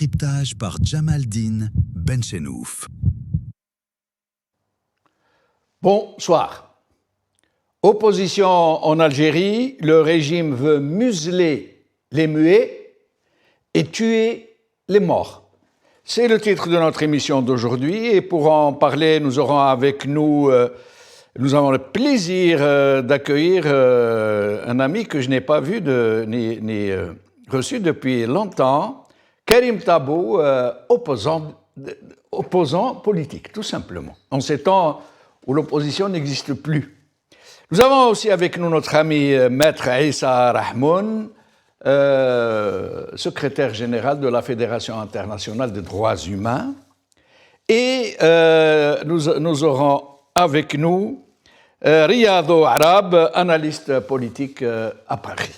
décryptage par Jamaldine Benchenouf. Bonsoir. Opposition en Algérie, le régime veut museler les muets et tuer les morts. C'est le titre de notre émission d'aujourd'hui et pour en parler, nous aurons avec nous, nous avons le plaisir d'accueillir un ami que je n'ai pas vu ni reçu depuis longtemps, Karim Tabou, opposant politique, tout simplement, en ces temps où l'opposition n'existe plus. Nous avons aussi avec nous notre ami Maître Issa Rahmoun, secrétaire général de la Fédération internationale des droits humains. Et nous aurons avec nous Riyadou Arab, analyste politique à Paris.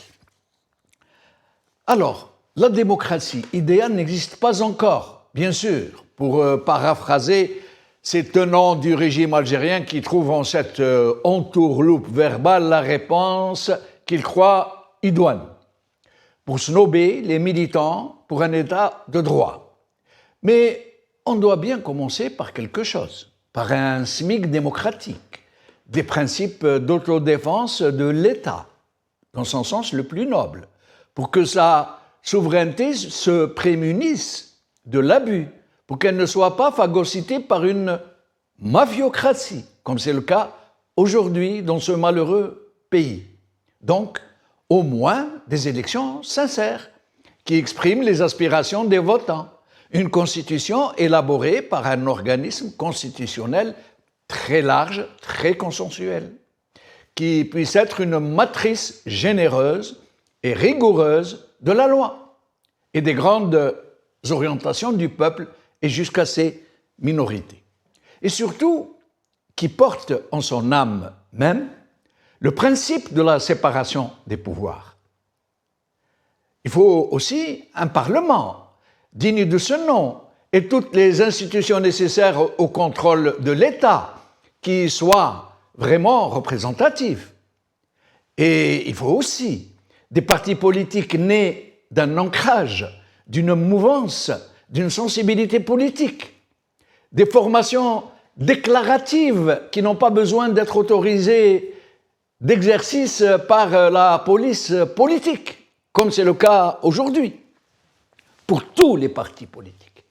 Alors, la démocratie idéale n'existe pas encore, bien sûr, pour paraphraser ces tenants du régime algérien qui trouvent en cette entourloupe verbale la réponse qu'ils croient idoine, pour snober les militants pour un État de droit. Mais on doit bien commencer par quelque chose, par un SMIC démocratique, des principes d'autodéfense de l'État, dans son sens le plus noble, pour que sa souveraineté se prémunisse de l'abus, pour qu'elle ne soit pas phagocytée par une mafiocratie, comme c'est le cas aujourd'hui dans ce malheureux pays. Donc, au moins des élections sincères, qui expriment les aspirations des votants. Une constitution élaborée par un organisme constitutionnel très large, très consensuel, qui puisse être une matrice généreuse et rigoureuse de la loi et des grandes orientations du peuple et jusqu'à ses minorités. Et surtout, qui porte en son âme même le principe de la séparation des pouvoirs. Il faut aussi un Parlement digne de ce nom et toutes les institutions nécessaires au contrôle de l'État qui soient vraiment représentatifs. Et il faut aussi des partis politiques nés d'un ancrage, d'une mouvance, d'une sensibilité politique, des formations déclaratives qui n'ont pas besoin d'être autorisées d'exercice par la police politique, comme c'est le cas aujourd'hui, pour tous les partis politiques.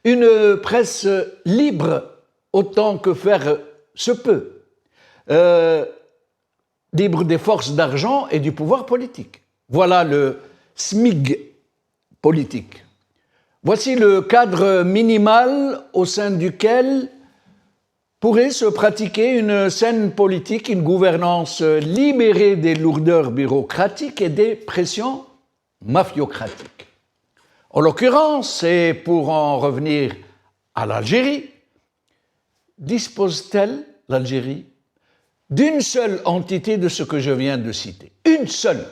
Une presse libre autant que faire se peut, libre des forces d'argent et du pouvoir politique. Voilà le SMIG politique. Voici le cadre minimal au sein duquel pourrait se pratiquer une saine politique, une gouvernance libérée des lourdeurs bureaucratiques et des pressions mafiocratiques. En l'occurrence, et pour en revenir à l'Algérie, dispose-t-elle, l'Algérie, d'une seule entité de ce que je viens de citer? Une seule,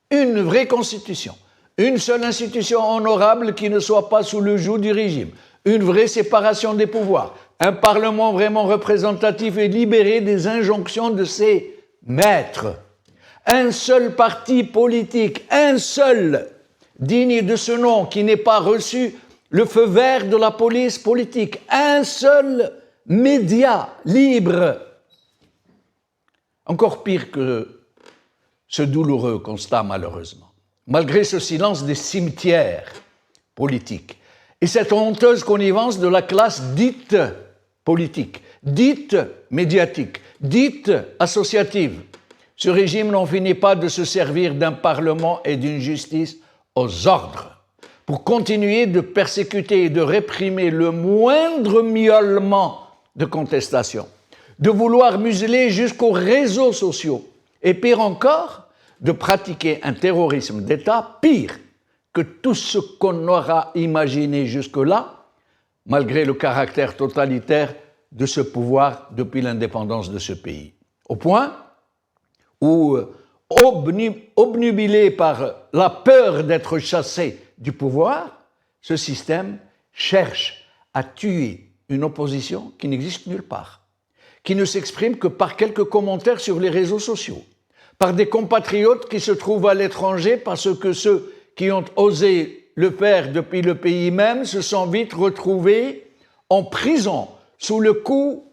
une vraie constitution, une seule institution honorable qui ne soit pas sous le joug du régime, une vraie séparation des pouvoirs, un parlement vraiment représentatif et libéré des injonctions de ses maîtres, un seul parti politique, un seul, digne de ce nom, qui n'ait pas reçu le feu vert de la police politique, un seul média libre. Encore pire que ce douloureux constat, malheureusement. Malgré ce silence des cimetières politiques et cette honteuse connivence de la classe dite politique, dite médiatique, dite associative, ce régime n'en finit pas de se servir d'un parlement et d'une justice aux ordres pour continuer de persécuter et de réprimer le moindre miaulement de contestation, de vouloir museler jusqu'aux réseaux sociaux et pire encore, de pratiquer un terrorisme d'État pire que tout ce qu'on aura imaginé jusque-là, malgré le caractère totalitaire de ce pouvoir depuis l'indépendance de ce pays. Au point où, obnubilé par la peur d'être chassé du pouvoir, ce système cherche à tuer une opposition qui n'existe nulle part, qui ne s'exprime que par quelques commentaires sur les réseaux sociaux, par des compatriotes qui se trouvent à l'étranger parce que ceux qui ont osé le faire depuis le pays même se sont vite retrouvés en prison sous le coup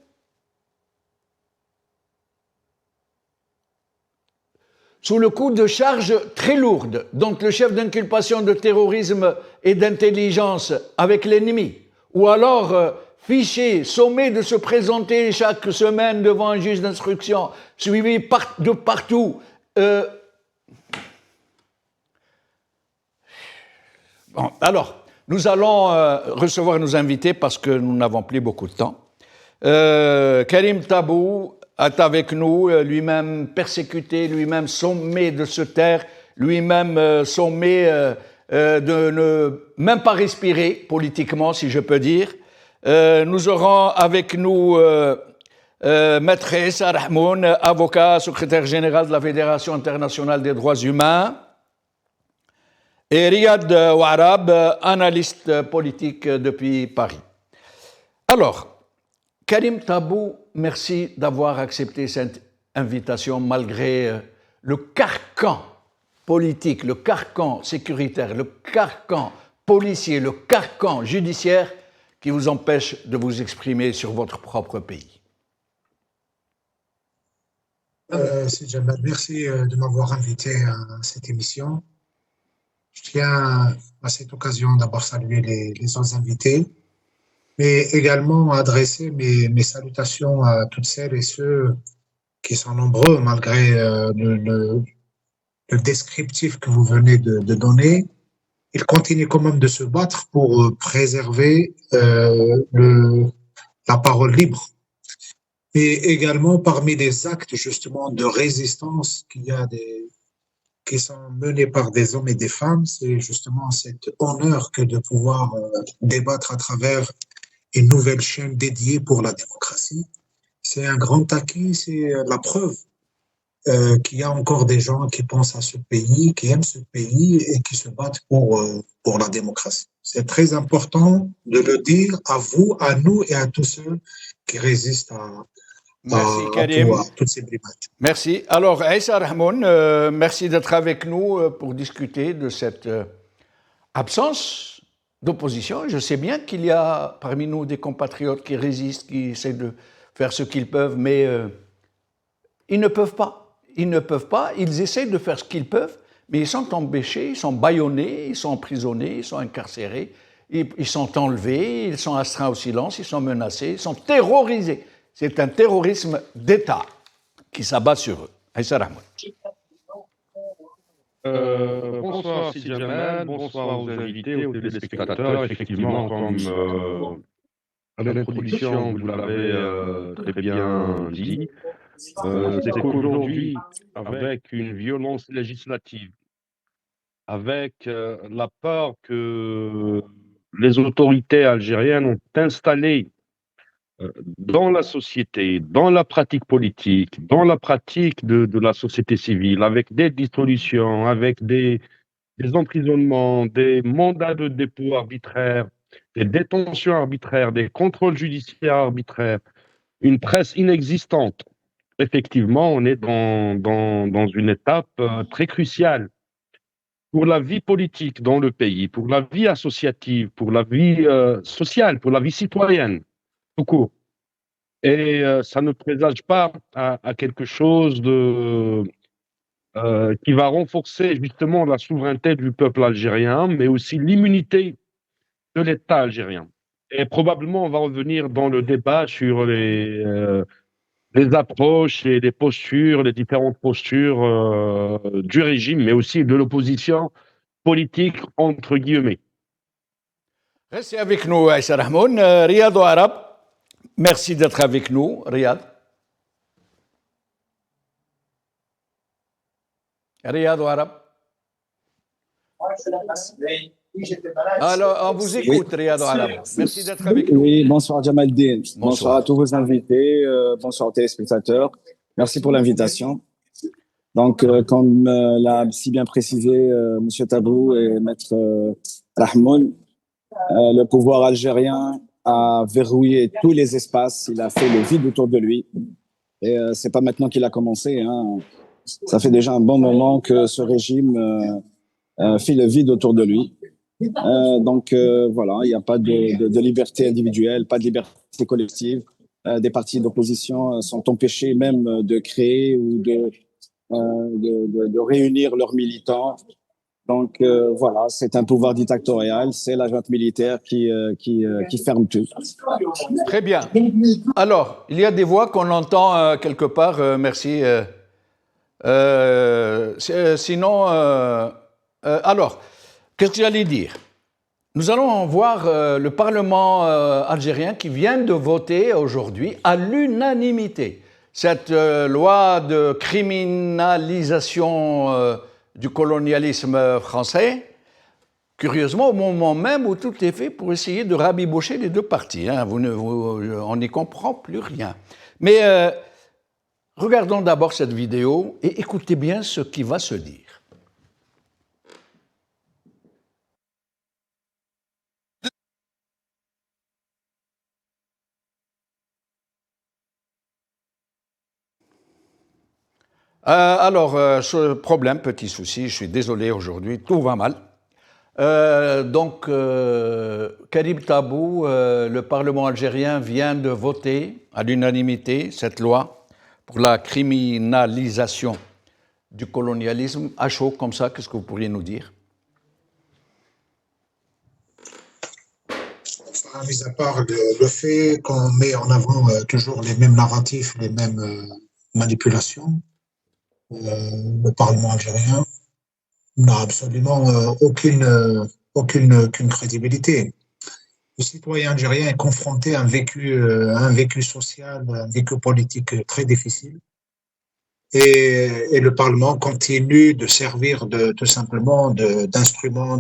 de charges très lourdes, donc le chef d'inculpation de terrorisme et d'intelligence avec l'ennemi, ou alors fiché, sommé de se présenter chaque semaine devant un juge d'instruction, suivi de partout. Bon, alors, nous allons recevoir nos invités parce que nous n'avons plus beaucoup de temps. Karim Tabou est avec nous, lui-même persécuté, lui-même sommé de se taire, lui-même sommé de ne même pas respirer politiquement, si je peux dire. Nous aurons avec nous Maître Issa Rahmoun, avocat, secrétaire général de la Fédération internationale des droits humains, et Riyad Ouarab, analyste politique depuis Paris. Alors, Karim Tabou, merci d'avoir accepté cette invitation malgré le carcan politique, le carcan sécuritaire, le carcan policier, le carcan judiciaire qui vous empêche de vous exprimer sur votre propre pays. Merci de m'avoir invité à cette émission. Je tiens à cette occasion d'abord saluer les autres invités, mais également adresser mes salutations à toutes celles et ceux qui sont nombreux malgré le descriptif que vous venez de donner. Ils continuent quand même de se battre pour préserver la parole libre. Et également parmi les actes justement de résistance qui sont menés par des hommes et des femmes, c'est justement cet honneur que de pouvoir débattre à travers une nouvelle chaîne dédiée pour la démocratie. C'est un grand acquis, c'est la preuve qu'il y a encore des gens qui pensent à ce pays, qui aiment ce pays et qui se battent pour la démocratie. C'est très important de le dire à vous, à nous et à tous ceux qui résistent Merci Karim. À toutes ces brigades. Merci. Alors, Issa Rahmoun, merci d'être avec nous pour discuter de cette absence d'opposition. Je sais bien qu'il y a parmi nous des compatriotes qui résistent, qui essaient de faire ce qu'ils peuvent, mais ils ne peuvent pas. Ils ne peuvent pas, ils essaient de faire ce qu'ils peuvent, mais ils sont empêchés, ils sont bâillonnés, ils sont emprisonnés, ils sont incarcérés, ils sont enlevés, ils sont astreints au silence, ils sont menacés, ils sont terrorisés. C'est un terrorisme d'État qui s'abat sur eux. Issa Rahmoun. Bonsoir Sidi Jamal, bonsoir aux invités, aux téléspectateurs. Effectivement, comme à l'introduction, vous l'avez très bien dit, c'est qu'aujourd'hui, avec une violence législative, avec la peur que les autorités algériennes ont installée dans la société, dans la pratique politique, dans la pratique de la société civile, avec des dissolutions, avec des emprisonnements, des mandats de dépôt arbitraires, des détentions arbitraires, des contrôles judiciaires arbitraires, une presse inexistante. Effectivement, on est dans une étape très cruciale pour la vie politique dans le pays, pour la vie associative, pour la vie sociale, pour la vie citoyenne, tout court. Et ça ne présage pas à quelque chose qui va renforcer justement la souveraineté du peuple algérien, mais aussi l'immunité de l'État algérien. Et probablement, on va revenir dans le débat sur les approches et les postures, les différentes postures du régime, mais aussi de l'opposition politique, entre guillemets. Restez avec nous, Issa Rahmoun. Riyad Ouarab, merci d'être avec nous, Riyad. Riyad Ouarab. Alors, on vous écoute, Riyad Ouarab. Merci d'être avec nous. Oui, bonsoir Jamaldine. Bonsoir à tous vos invités. Bonsoir aux téléspectateurs. Merci pour l'invitation. Donc, comme l'a si bien précisé Monsieur Tabou et Maître Rahmoun, le pouvoir algérien a verrouillé tous les espaces. Il a fait le vide autour de lui. Et c'est pas maintenant qu'il a commencé. Hein. Ça fait déjà un bon moment que ce régime fait le vide autour de lui. Voilà, il n'y a pas de liberté individuelle, pas de liberté collective. Des partis d'opposition sont empêchés même de créer ou de réunir leurs militants. Donc voilà, c'est un pouvoir dictatorial, c'est la junte militaire qui ferme tout. Très bien. Alors, il y a des voix qu'on entend quelque part, merci. Sinon, alors, qu'est-ce que j'allais dire? Nous allons voir le Parlement algérien qui vient de voter aujourd'hui à l'unanimité cette loi de criminalisation du colonialisme français, curieusement au moment même où tout est fait pour essayer de rabibocher les deux parties. Hein. On n'y comprend plus rien. Mais regardons d'abord cette vidéo et écoutez bien ce qui va se dire. Ce problème, petit souci, je suis désolé aujourd'hui, tout va mal. Karim Tabou, le Parlement algérien vient de voter à l'unanimité cette loi pour la criminalisation du colonialisme. À chaud comme ça, qu'est-ce que vous pourriez nous dire? Mis à part le fait qu'on met en avant toujours les mêmes narratifs, les mêmes manipulations, le Parlement algérien n'a absolument aucune crédibilité. Le citoyen algérien est confronté à un vécu social, un vécu politique très difficile. Et le Parlement continue de servir tout simplement d'instrument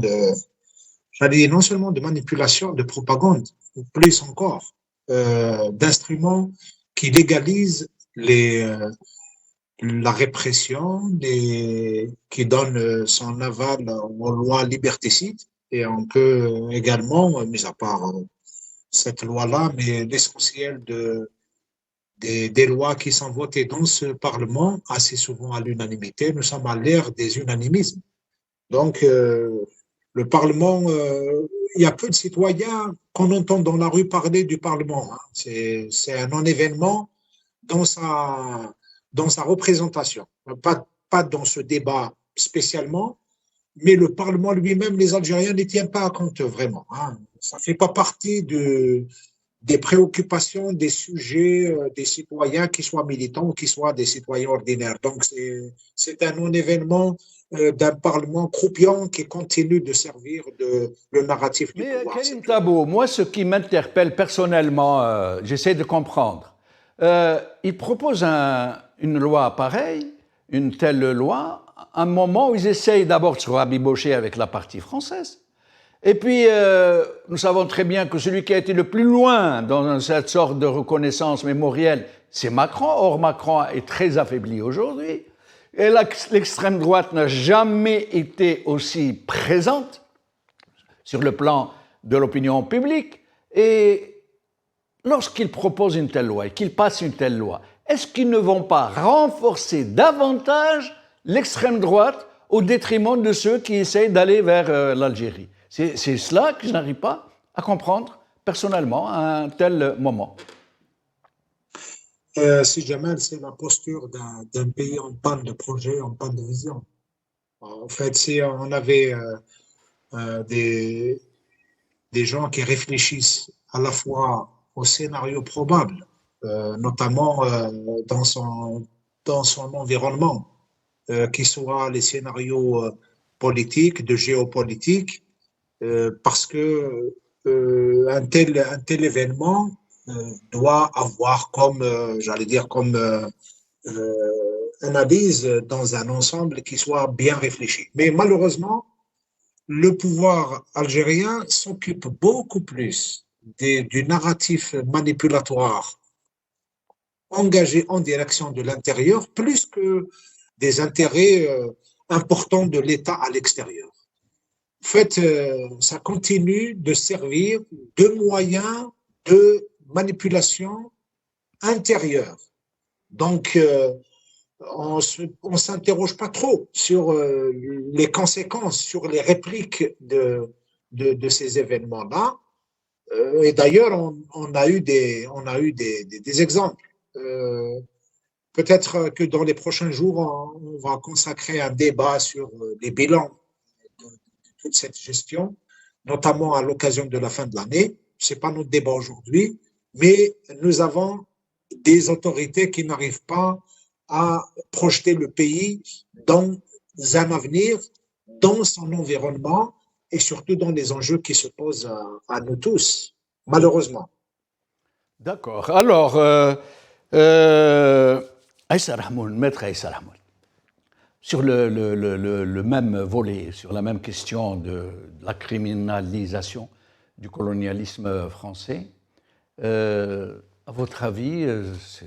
j'allais dire non seulement de manipulation, de propagande, ou plus encore, d'instruments qui légalisent la répression, qui donne son aval aux lois liberticides. Et on peut également, mis à part cette loi-là, mais l'essentiel des lois qui sont votées dans ce Parlement, assez souvent à l'unanimité, nous sommes à l'ère des unanimismes. Donc, le Parlement, il y a peu de citoyens qu'on entend dans la rue parler du Parlement. Hein. C'est un non-événement dans sa représentation. Pas dans ce débat spécialement, mais le Parlement lui-même, les Algériens n'y tiennent pas compte vraiment. Hein. Ça ne fait pas partie des préoccupations, des sujets des citoyens, qui soient militants ou qui soient des citoyens ordinaires. Donc, c'est un non-événement d'un Parlement croupion qui continue de servir le narratif du pouvoir. Mais Karim Tabou, moi, ce qui m'interpelle personnellement, j'essaie de comprendre. Il propose une loi pareille, une telle loi, à un moment où ils essayent d'abord de se rabibocher avec la partie française. Et puis, nous savons très bien que celui qui a été le plus loin dans cette sorte de reconnaissance mémorielle, c'est Macron. Or, Macron est très affaibli aujourd'hui. Et l'extrême droite n'a jamais été aussi présente sur le plan de l'opinion publique. Et lorsqu'ils proposent une telle loi et qu'ils passent une telle loi, est-ce qu'ils ne vont pas renforcer davantage l'extrême droite au détriment de ceux qui essayent d'aller vers l'Algérie? C'est cela que je n'arrive pas à comprendre personnellement à un tel moment. Si Jamal, c'est la posture d'un pays en panne de projet, en panne de vision. En fait, si on avait des gens qui réfléchissent à la fois au scénario probable, notamment dans son environnement, qui soient les scénarios politiques, de géopolitique, parce que un tel événement doit avoir comme analyse dans un ensemble qui soit bien réfléchi. Mais malheureusement, le pouvoir algérien s'occupe beaucoup plus du narratif manipulatoire engagé en direction de l'intérieur, plus que des intérêts importants de l'État à l'extérieur. En fait, ça continue de servir de moyen de manipulation intérieure. Donc, on ne s'interroge pas trop sur les conséquences, sur les répliques de ces événements-là. Et d'ailleurs, on a eu des exemples. Peut-être que dans les prochains jours, on va consacrer un débat sur les bilans de toute cette gestion, notamment à l'occasion de la fin de l'année. Ce n'est pas notre débat aujourd'hui, mais nous avons des autorités qui n'arrivent pas à projeter le pays dans un avenir, dans son environnement et surtout dans les enjeux qui se posent à nous tous, malheureusement. D'accord. Alors, Aïssa Rahmoun, maître Aïssa Rahmoun, sur le même volet, sur la même question de la criminalisation du colonialisme français, à votre avis,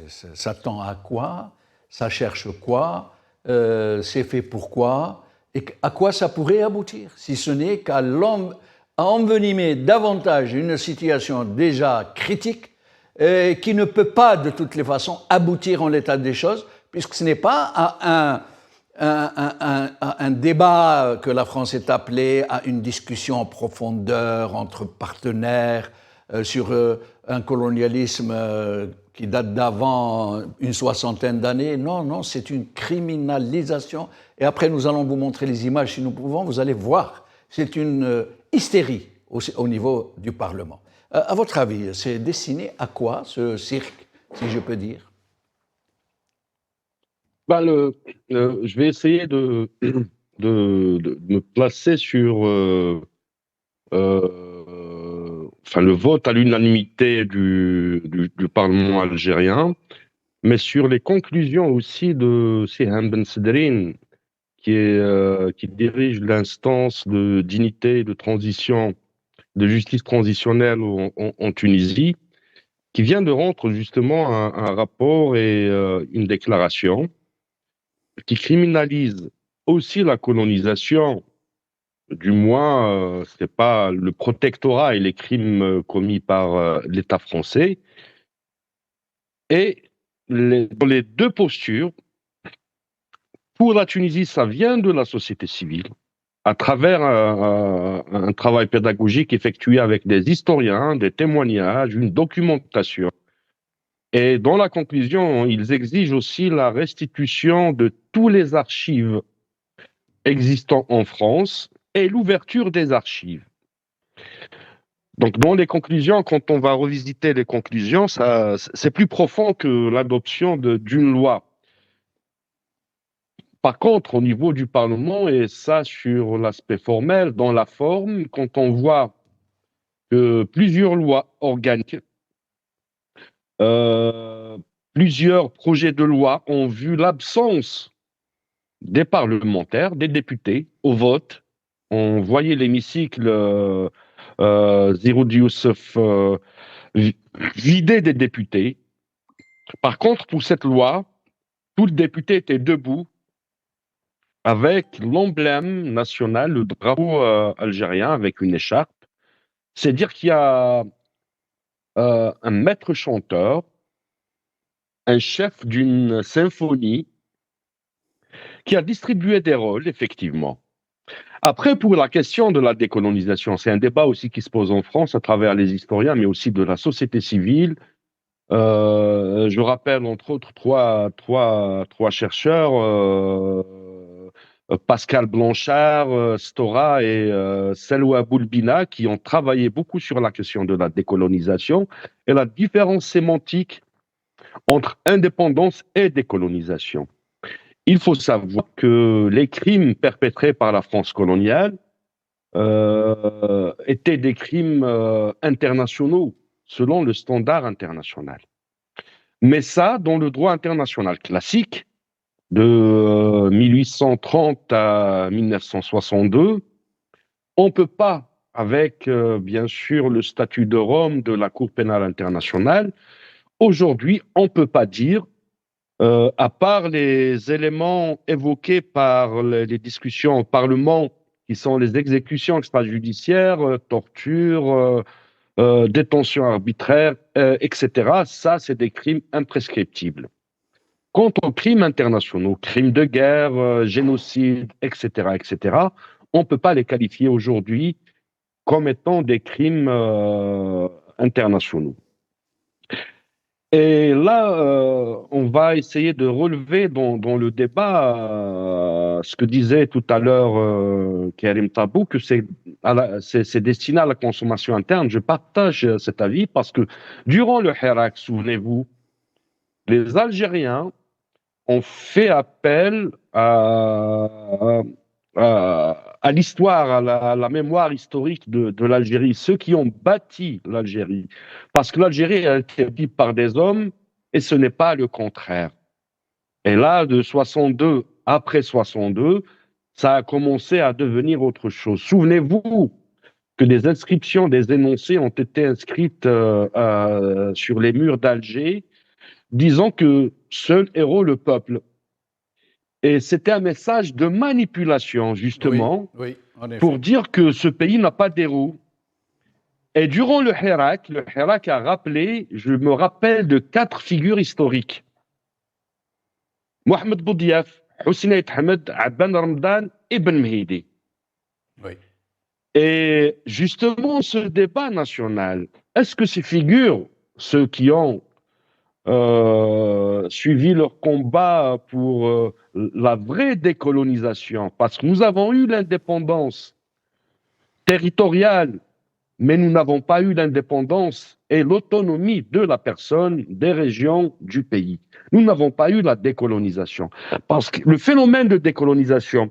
ça tend à quoi? Ça cherche quoi? C'est fait pourquoi? Et à quoi ça pourrait aboutir? Si ce n'est qu'à envenimer davantage une situation déjà critique qui ne peut pas de toutes les façons aboutir en l'état des choses, puisque ce n'est pas un débat que la France est appelée à une discussion en profondeur entre partenaires sur un colonialisme qui date d'avant une soixantaine d'années. Non, non, c'est une criminalisation. Et après, nous allons vous montrer les images si nous pouvons. Vous allez voir, c'est une hystérie au niveau du Parlement. À votre avis, c'est destiné à quoi ce cirque, si je peux dire? Je vais essayer de me placer sur le vote à l'unanimité du Parlement algérien, mais sur les conclusions aussi de Siham Ben Sedrine, qui dirige l'instance de dignité et de transition, de justice transitionnelle en Tunisie, qui vient de rendre justement un rapport et une déclaration qui criminalise aussi la colonisation, du moins, c'est pas le protectorat et les crimes commis par l'État français. Et dans les deux postures, pour la Tunisie, ça vient de la société civile, à travers un travail pédagogique effectué avec des historiens, des témoignages, une documentation. Et dans la conclusion, ils exigent aussi la restitution de tous les archives existants en France et l'ouverture des archives. Donc, dans les conclusions, quand on va revisiter les conclusions, c'est plus profond que l'adoption d'une loi. Par contre, au niveau du Parlement, et ça sur l'aspect formel, dans la forme, quand on voit que plusieurs lois organiques, plusieurs projets de loi ont vu l'absence des parlementaires, des députés au vote. On voyait l'hémicycle Ziroud Youssef vidé des députés. Par contre, pour cette loi, tout le député était debout avec l'emblème national, le drapeau algérien avec une écharpe. C'est dire qu'il y a un maître chanteur, un chef d'une symphonie qui a distribué des rôles, effectivement. Après, pour la question de la décolonisation, c'est un débat aussi qui se pose en France à travers les historiens, mais aussi de la société civile. Je rappelle entre autres trois chercheurs, Pascal Blanchard, Stora et Selwa Boulbina, qui ont travaillé beaucoup sur la question de la décolonisation et la différence sémantique entre indépendance et décolonisation. Il faut savoir que les crimes perpétrés par la France coloniale étaient des crimes internationaux, selon le standard international. Mais ça, dans le droit international classique, de 1830 à 1962, on ne peut pas, avec bien sûr le statut de Rome de la Cour pénale internationale, aujourd'hui, on ne peut pas dire, à part les éléments évoqués par les discussions au Parlement, qui sont les exécutions extrajudiciaires, torture, détention arbitraire, etc., ça, c'est des crimes imprescriptibles. Quant aux crimes internationaux, crimes de guerre, génocide, etc., on ne peut pas les qualifier aujourd'hui comme étant des crimes internationaux. Et là, on va essayer de relever dans le débat ce que disait tout à l'heure Karim Tabou, que c'est destiné à la consommation interne. Je partage cet avis parce que durant le Hirak, souvenez-vous, les Algériens ont fait appel à l'histoire, à la mémoire historique de l'Algérie, ceux qui ont bâti l'Algérie. Parce que l'Algérie a été bâtie par des hommes et ce n'est pas le contraire. Et là, de 62, après 62, ça a commencé à devenir autre chose. Souvenez-vous que des inscriptions, des énoncés ont été inscrites sur les murs d'Alger, disant que seul héros le peuple. Et c'était un message de manipulation, justement, oui, en effet. pour dire que ce pays n'a pas d'héros. Et durant le Hirak a rappelé, je me rappelle de 4 figures historiques. Mohamed Boudiaf, Hussein Ahmed, Abban Ramadan, Ibn Mehdi. Oui. Et justement, ce débat national, est-ce que ces figures, ceux qui ont suivi leur combat pour la vraie décolonisation, parce que nous avons eu l'indépendance territoriale, mais nous n'avons pas eu l'indépendance et l'autonomie de la personne, des régions, du pays. Nous n'avons pas eu la décolonisation. Parce que le phénomène de décolonisation,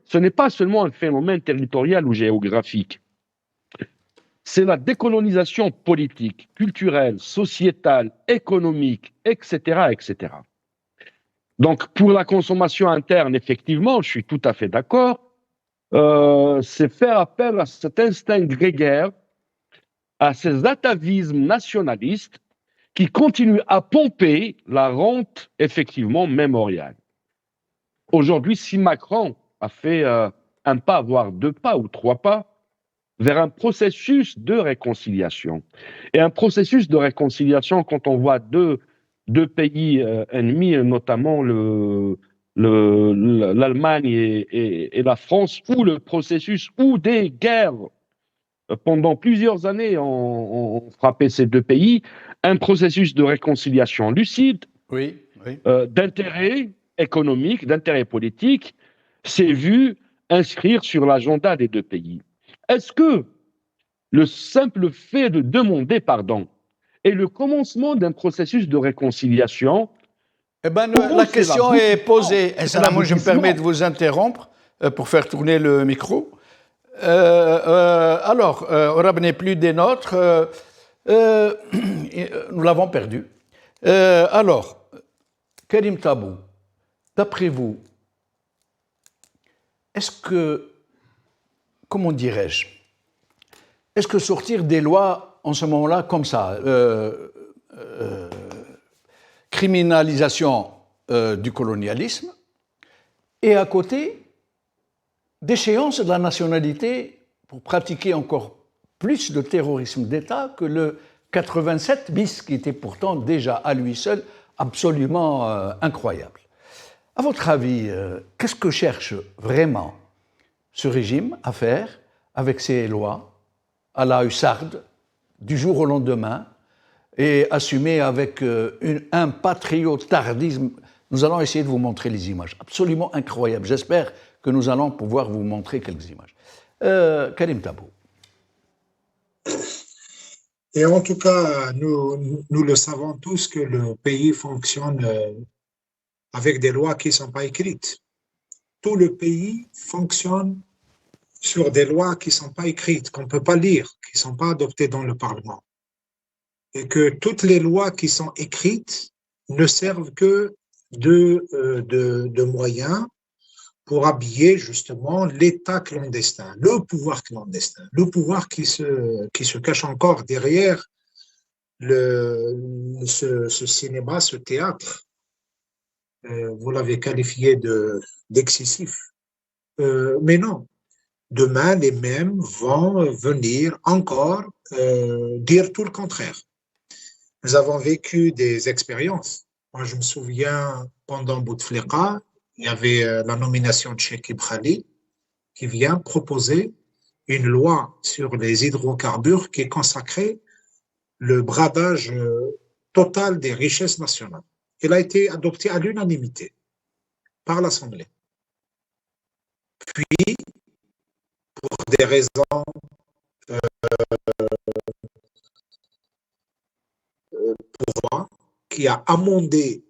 ce n'est pas seulement un phénomène territorial ou géographique. C'est la décolonisation politique, culturelle, sociétale, économique, etc., etc. Donc, pour la consommation interne, effectivement, je suis tout à fait d'accord, c'est faire appel à cet instinct grégaire, à ces atavismes nationalistes qui continuent à pomper la rente, effectivement, mémoriale. Aujourd'hui, si Macron a fait un pas, voire 2 pas ou 3 pas, vers un processus de réconciliation. Et un processus de réconciliation, quand on voit deux pays ennemis, notamment l'Allemagne et la France, où le processus, où des guerres pendant plusieurs années ont frappé ces 2 pays, un processus de réconciliation lucide, Oui. d'intérêt économique, d'intérêt politique, s'est vu inscrire sur l'agenda des 2 pays. Est-ce que le simple fait de demander pardon est le commencement d'un processus de réconciliation? Eh ben, la question est posée. Et ça, moi, je me permets de vous interrompre pour faire tourner le micro. Alors, Orab n'est plus des nôtres. Nous l'avons perdu. Alors, Karim Tabou, d'après vous, est-ce que, comment dirais-je, est-ce que sortir des lois en ce moment-là, comme ça, criminalisation du colonialisme, et à côté, déchéance de la nationalité pour pratiquer encore plus de terrorisme d'État que le 87 bis, qui était pourtant déjà à lui seul absolument incroyable. À votre avis, qu'est-ce que cherche vraiment ce régime à faire avec ces lois à la hussarde, du jour au lendemain, et assumé avec un patriotardisme? Nous allons essayer de vous montrer les images, absolument incroyables. J'espère que nous allons pouvoir vous montrer quelques images. Karim Tabou. Et en tout cas, nous le savons tous que le pays fonctionne avec des lois qui ne sont pas écrites. Tout le pays fonctionne sur des lois qui ne sont pas écrites, qu'on ne peut pas lire, qui ne sont pas adoptées dans le Parlement. Et que toutes les lois qui sont écrites ne servent que de moyens pour habiller justement l'État clandestin, le pouvoir clandestin, le pouvoir qui se cache encore derrière ce cinéma, ce théâtre. Vous l'avez qualifié d'excessif. Mais non, demain, les mêmes vont venir encore dire tout le contraire. Nous avons vécu des expériences. Moi, je me souviens, pendant Bouteflika, il y avait la nomination de Cheikh Khalid qui vient proposer une loi sur les hydrocarbures qui consacrait le bradage total des richesses nationales. Elle a été adoptée à l'unanimité par l'Assemblée. Puis, pour des raisons qui a amendé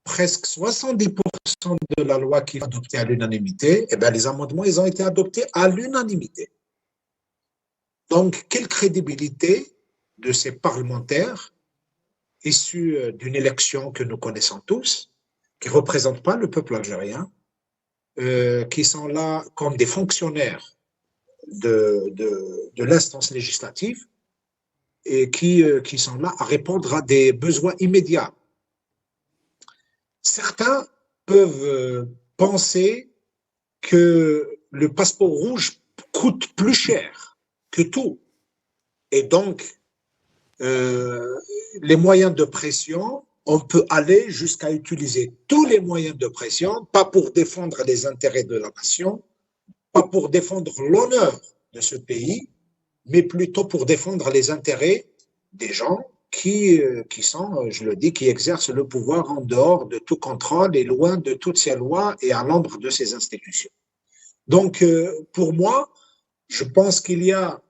presque 70% de la loi qui est adoptée à l'unanimité, eh bien, les amendements, ils ont été adoptés à l'unanimité. Donc, quelle crédibilité de ces parlementaires issus d'une élection que nous connaissons tous, qui ne représentent pas le peuple algérien, qui sont là comme des fonctionnaires de l'instance législative et qui sont là à répondre à des besoins immédiats. Certains peuvent penser que le passeport rouge coûte plus cher que tout. Et donc, les moyens de pression, on peut aller jusqu'à utiliser tous les moyens de pression, pas pour défendre les intérêts de la nation, pas pour défendre l'honneur de ce pays, mais plutôt pour défendre les intérêts des gens qui sont, je le dis, qui exercent le pouvoir en dehors de tout contrôle et loin de toutes ces lois et à l'ombre de ces institutions. Donc, pour moi, je pense qu'il y a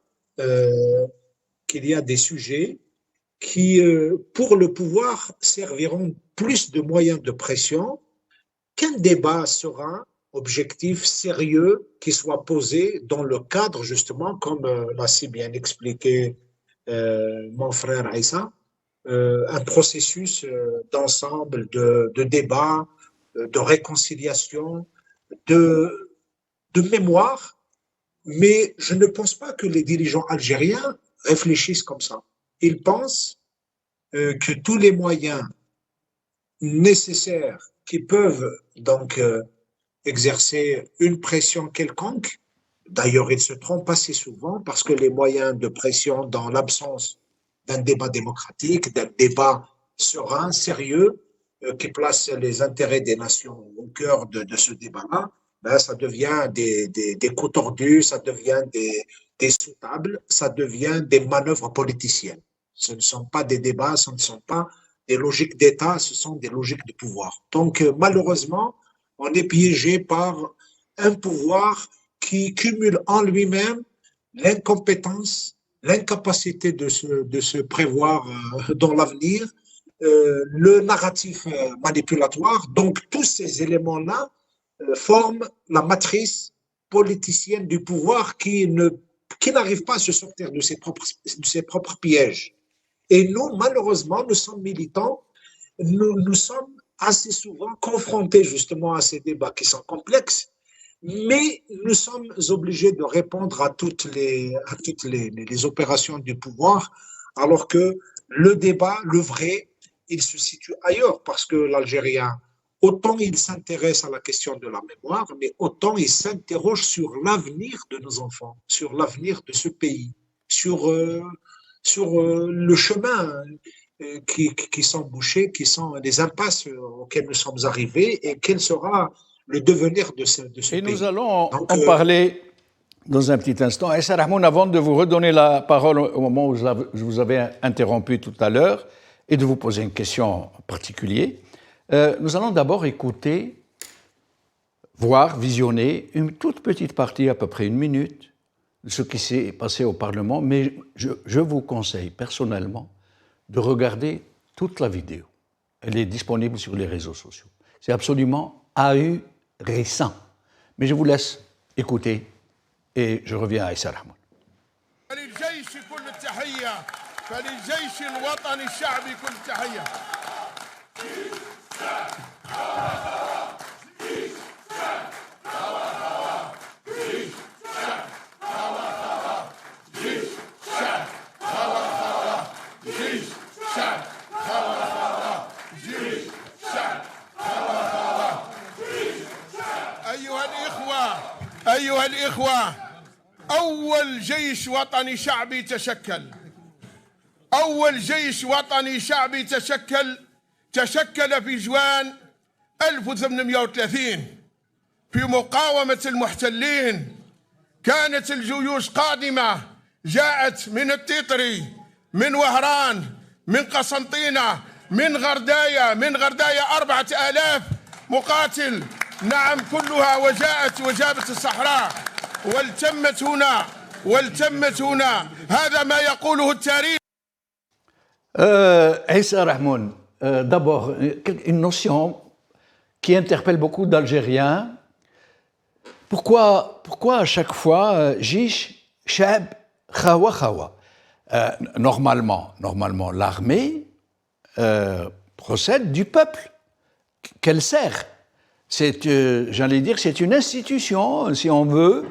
des sujets qui, pour le pouvoir, serviront plus de moyens de pression qu'un débat serein, objectif, sérieux, qui soit posé dans le cadre, justement, comme l'a si bien expliqué mon frère Aïssa, un processus d'ensemble, de débat, de réconciliation, de mémoire, mais je ne pense pas que les dirigeants algériens réfléchissent comme ça. Ils pensent que tous les moyens nécessaires qui peuvent donc exercer une pression quelconque, d'ailleurs ils se trompent assez souvent parce que les moyens de pression dans l'absence d'un débat démocratique, d'un débat serein, sérieux, qui place les intérêts des nations au cœur de ce débat-là, ben, ça devient des coups tordus, ça devient des sous-tables, ça devient des manœuvres politiciennes. Ce ne sont pas des débats, ce ne sont pas des logiques d'État, ce sont des logiques de pouvoir. Donc, malheureusement, on est piégé par un pouvoir qui cumule en lui-même l'incompétence, l'incapacité de se prévoir dans l'avenir, le narratif manipulatoire. Donc, tous ces éléments-là forment la matrice politicienne du pouvoir qui n'arrive pas à se sortir de ses propres pièges. Et nous, malheureusement, nous sommes militants, nous sommes assez souvent confrontés justement à ces débats qui sont complexes, mais nous sommes obligés de répondre à toutes les opérations du pouvoir, alors que le débat, le vrai, il se situe ailleurs, parce que l'Algérien, autant il s'intéresse à la question de la mémoire, mais autant il s'interroge sur l'avenir de nos enfants, sur l'avenir de ce pays, sur le chemin qui sont bouchés, qui sont les impasses auxquelles nous sommes arrivés et quel sera le devenir de ce pays. Et nous allons en parler dans un petit instant. Aïssa Rahmoun, avant de vous redonner la parole au moment où je vous avais interrompu tout à l'heure et de vous poser une question en particulier, nous allons d'abord écouter, voir, visionner une toute petite partie, à peu près une minute, de ce qui s'est passé au Parlement, mais je vous conseille personnellement de regarder toute la vidéo. Elle est disponible sur les réseaux sociaux. C'est absolument ahurissant. Mais je vous laisse écouter et je reviens à Aïssa Rahmoun. أيها الإخوة، أول جيش وطني شعبي تشكل. أول جيش وطني شعبي تشكل في جوان 1830 في مقاومة المحتلين. كانت الجيوش قادمة جاءت من التيطري من وهران من قسنطينة من غرداية 4000 مقاتل نعم كلها وجابت الصحراء والتمت هنا هذا ما يقوله التاريخ. Issa Rahmoun, d'abord, une notion qui interpelle beaucoup d'Algériens. Pourquoi à chaque fois, Jish, Cheb, Khawa, Khawa Normalement, l'armée procède du peuple qu'elle sert. J'allais dire, c'est une institution, si on veut,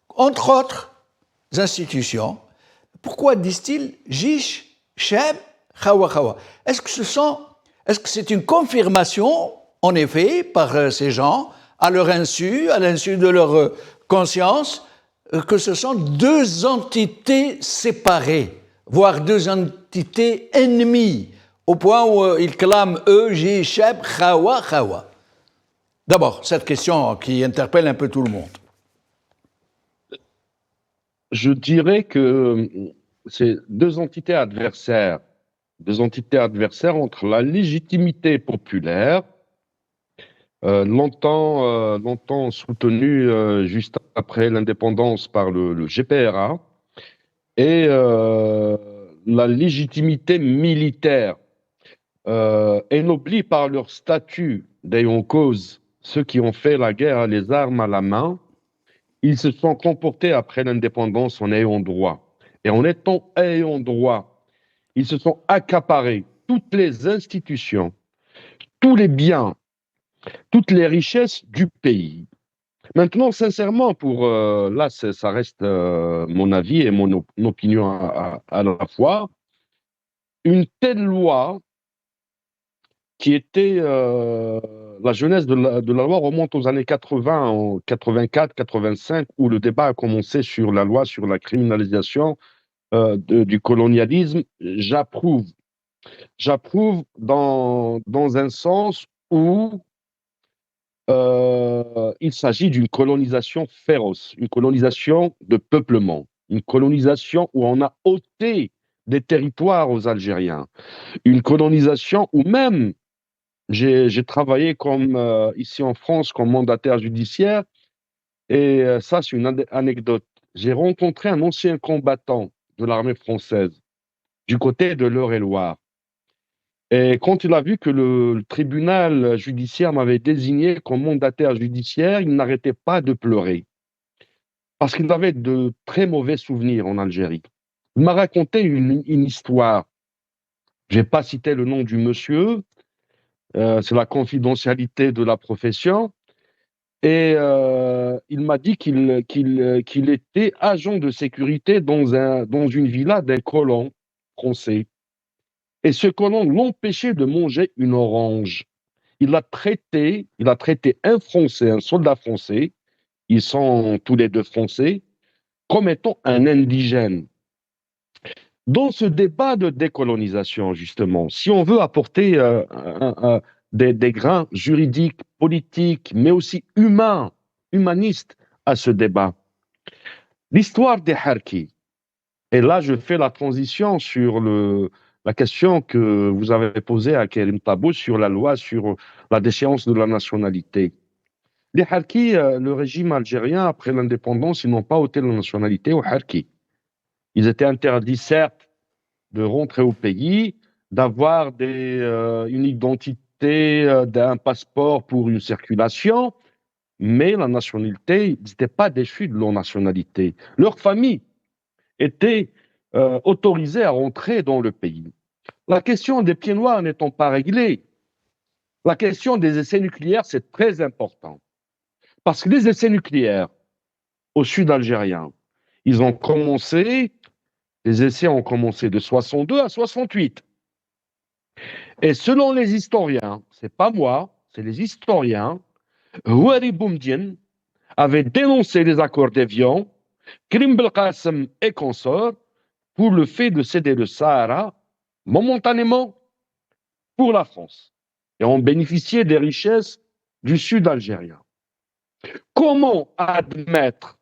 entre autres institutions. Pourquoi disent-ils Jish, Cheb, Khawa, Khawa Est-ce que c'est une confirmation, en effet, par ces gens, à leur insu, à l'insu de leur conscience, que ce sont deux entités séparées, voire deux entités ennemies, au point où ils clament eux, Jish, Cheb, Khawa, Khawa. D'abord, cette question qui interpelle un peu tout le monde. Je dirais que c'est deux entités adversaires entre la légitimité populaire, longtemps soutenue juste après l'indépendance par le GPRA, et la légitimité militaire, ennoblie par leur statut d'ayant cause. Ceux qui ont fait la guerre les armes à la main, ils se sont comportés après l'indépendance en ayant droit. Et en étant ayant droit, ils se sont accaparés toutes les institutions, tous les biens, toutes les richesses du pays. Maintenant, sincèrement, là, ça reste mon avis et mon opinion à la fois, une telle loi qui était la jeunesse de la loi remonte aux années 80, en 84, 85, où le débat a commencé sur la loi sur la criminalisation du colonialisme. J'approuve dans un sens où il s'agit d'une colonisation féroce, une colonisation de peuplement, une colonisation où on a ôté des territoires aux Algériens, une colonisation où même j'ai travaillé ici en France comme mandataire judiciaire, et ça c'est une anecdote. J'ai rencontré un ancien combattant de l'armée française du côté de l'Eure-et-Loire. Et quand il a vu que le tribunal judiciaire m'avait désigné comme mandataire judiciaire, il n'arrêtait pas de pleurer. Parce qu'il avait de très mauvais souvenirs en Algérie. Il m'a raconté une histoire. Je n'ai pas cité le nom du monsieur, c'est la confidentialité de la profession. Et il m'a dit qu'il était agent de sécurité dans une villa d'un colon français. Et ce colon l'empêchait de manger une orange. Il a traité un Français, un soldat français, ils sont tous les deux français, comme étant un indigène. Dans ce débat de décolonisation, justement, si on veut apporter des grains juridiques, politiques, mais aussi humanistes à ce débat, l'histoire des Harkis, et là je fais la transition sur la question que vous avez posée à Karim Tabou sur la loi sur la déchéance de la nationalité. Les Harkis, le régime algérien, après l'indépendance, ils n'ont pas ôté la nationalité aux Harkis. Ils étaient interdits, certes, de rentrer au pays, d'avoir une identité, d'un passeport pour une circulation, mais la nationalité, ils n'étaient pas déchus de leur nationalité. Leur famille était autorisée à rentrer dans le pays. La question des pieds noirs n'étant pas réglée, la question des essais nucléaires, c'est très important. Parce que les essais nucléaires au sud algérien, les essais ont commencé de 62 à 68. Et selon les historiens, c'est pas moi, c'est les historiens, Houari Boumdien avait dénoncé les accords d'Évian, Karim Belkacem et consorts, pour le fait de céder le Sahara momentanément pour la France. Et ont bénéficié des richesses du sud algérien. Comment admettre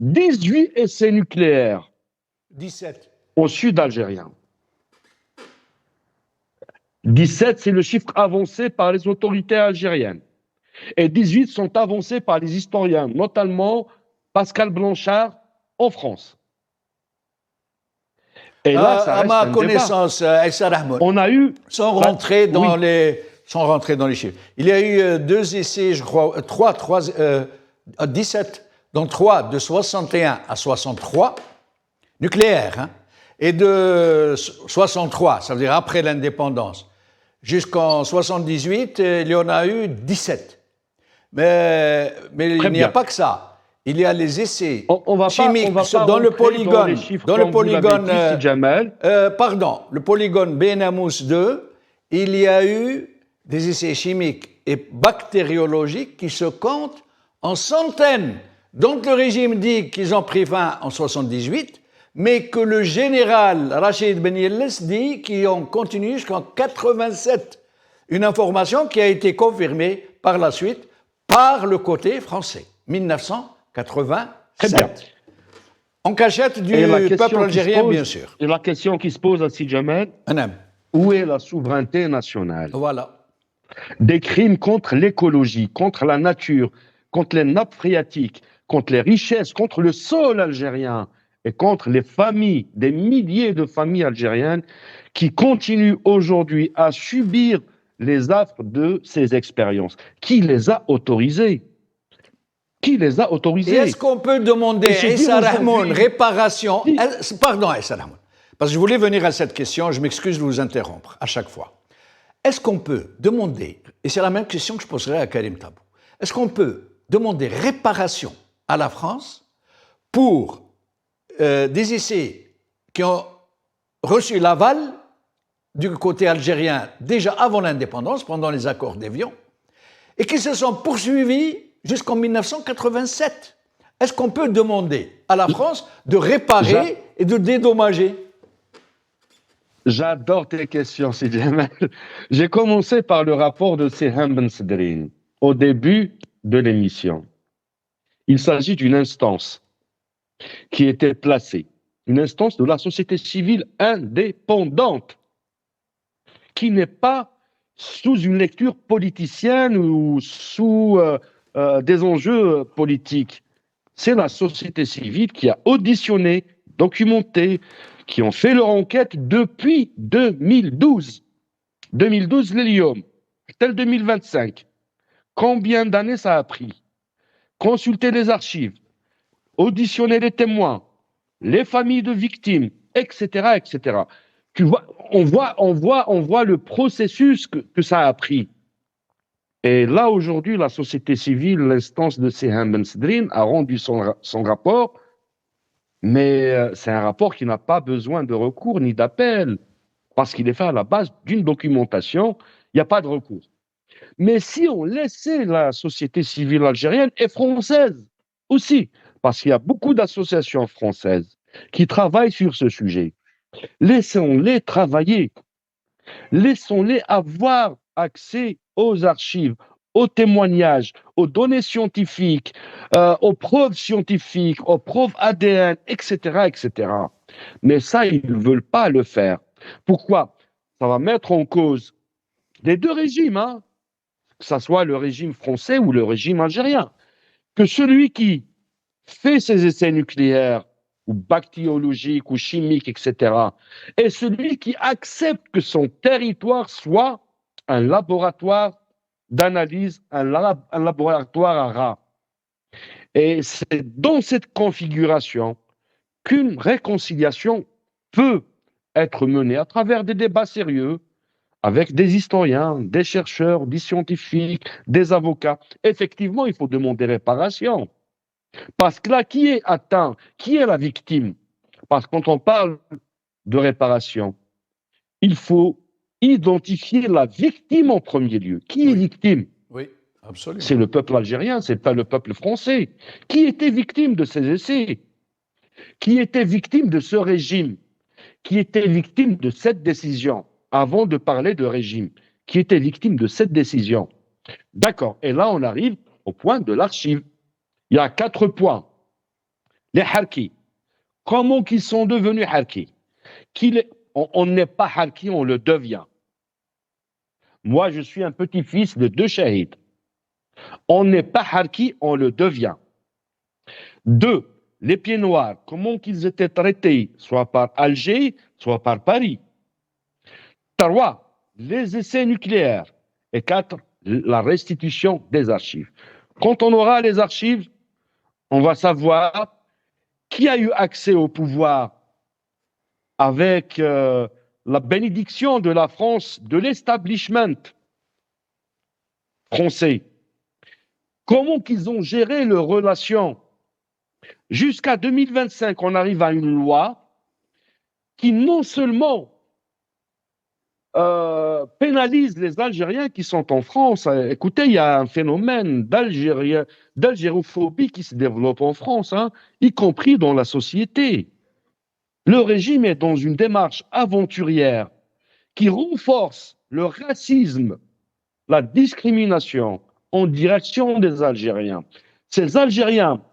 18 essais nucléaires 17. au sud algérien. 17, c'est le chiffre avancé par les autorités algériennes. Et 18 sont avancés par les historiens, notamment Pascal Blanchard en France. Et là, ça à reste ma un débat. connaissance, Aïssa Rahmoun, On a eu... sans rentrer dans oui. les chiffres, il y a eu 2 essais, je crois, 17, dont 3 de 61 à 63, nucléaires, hein, et de 63, ça veut dire après l'indépendance, jusqu'en 78, il y en a eu 17. Mais il n'y a pas que ça. Il y a les essais chimiques dans le polygone. Dans le polygone, le polygone Benamous 2, il y a eu des essais chimiques et bactériologiques qui se comptent en centaines. Donc le régime dit qu'ils ont pris fin en 78, mais que le général Rachid Ben Yelles dit qu'ils ont continué jusqu'en 87. Une information qui a été confirmée par la suite par le côté français, 1987. En cachette du peuple algérien, bien sûr. Et la question qui se pose à Sidi Jamel, où est la souveraineté nationale? Voilà. Des crimes contre l'écologie, contre la nature, contre les nappes phréatiques, contre les richesses, contre le sol algérien et contre les familles, des milliers de familles algériennes qui continuent aujourd'hui à subir les affres de ces expériences. Qui les a autorisées? Qui les a autorisées? Et est-ce qu'on peut demander à Issa Rahmoun réparation? Pardon, Issa Rahmoun, parce que je voulais venir à cette question, je m'excuse de vous interrompre à chaque fois. Est-ce qu'on peut demander, et c'est la même question que je poserai à Karim Tabou, est-ce qu'on peut demander réparation à la France pour des essais qui ont reçu l'aval du côté algérien déjà avant l'indépendance, pendant les accords d'Évian, et qui se sont poursuivis jusqu'en 1987? Est-ce qu'on peut demander à la France de réparer et de dédommager? J'adore tes questions, Sidi Jamel. J'ai commencé par le rapport de Seham Ben Sedrine au début de l'émission. Il s'agit d'une instance qui était placée, une instance de la société civile indépendante, qui n'est pas sous une lecture politicienne ou sous des enjeux politiques. C'est la société civile qui a auditionné, documenté, qui ont fait leur enquête depuis 2012. 2012, l'hélium, tel 2025. Combien d'années ça a pris? Consulter les archives, auditionner les témoins, les familles de victimes, etc., etc. Tu vois, on voit le processus que ça a pris. Et là, aujourd'hui, la société civile, l'instance de Seham Ben Sedrine, a rendu son rapport, mais c'est un rapport qui n'a pas besoin de recours ni d'appel, parce qu'il est fait à la base d'une documentation, il n'y a pas de recours. Mais si on laissait la société civile algérienne et française aussi, parce qu'il y a beaucoup d'associations françaises qui travaillent sur ce sujet, laissons-les travailler, laissons-les avoir accès aux archives, aux témoignages, aux données scientifiques, aux preuves scientifiques, aux preuves ADN, etc., etc. Mais ça, ils ne veulent pas le faire. Pourquoi? Ça va mettre en cause les deux régimes, hein, que ce soit le régime français ou le régime algérien. Que celui qui fait ses essais nucléaires, ou bactériologiques, ou chimiques, etc., est celui qui accepte que son territoire soit un laboratoire d'analyse, un laboratoire à rats. Et c'est dans cette configuration qu'une réconciliation peut être menée à travers des débats sérieux, avec des historiens, des chercheurs, des scientifiques, des avocats. Effectivement, il faut demander réparation. Parce que là, qui est atteint? Qui est la victime? Parce que quand on parle de réparation, il faut identifier la victime en premier lieu. Qui est victime? Oui, absolument. C'est le peuple algérien, c'est pas le peuple français. Qui était victime de ces essais? Qui était victime de ce régime? Qui était victime de cette décision? Avant de parler de régime, qui était victime de cette décision. D'accord. Et là, on arrive au point de l'archive. Il y a 4 points. Les Harkis, comment qu'ils sont devenus Harkis? On n'est pas Harki, on le devient. Moi, je suis un petit-fils de 2 shahids. On n'est pas Harki, on le devient. 2, les pieds noirs, comment qu'ils étaient traités, soit par Alger, soit par Paris. 3, les essais nucléaires. Et 4, la restitution des archives. Quand on aura les archives, on va savoir qui a eu accès au pouvoir avec la bénédiction de la France, de l'establishment français. Comment qu'ils ont géré leurs relations. Jusqu'à 2025, on arrive à une loi qui non seulement pénalise les Algériens qui sont en France. Écoutez, il y a un phénomène d'algérophobie qui se développe en France, hein, y compris dans la société. Le régime est dans une démarche aventurière qui renforce le racisme, la discrimination en direction des Algériens. Ces Algériens,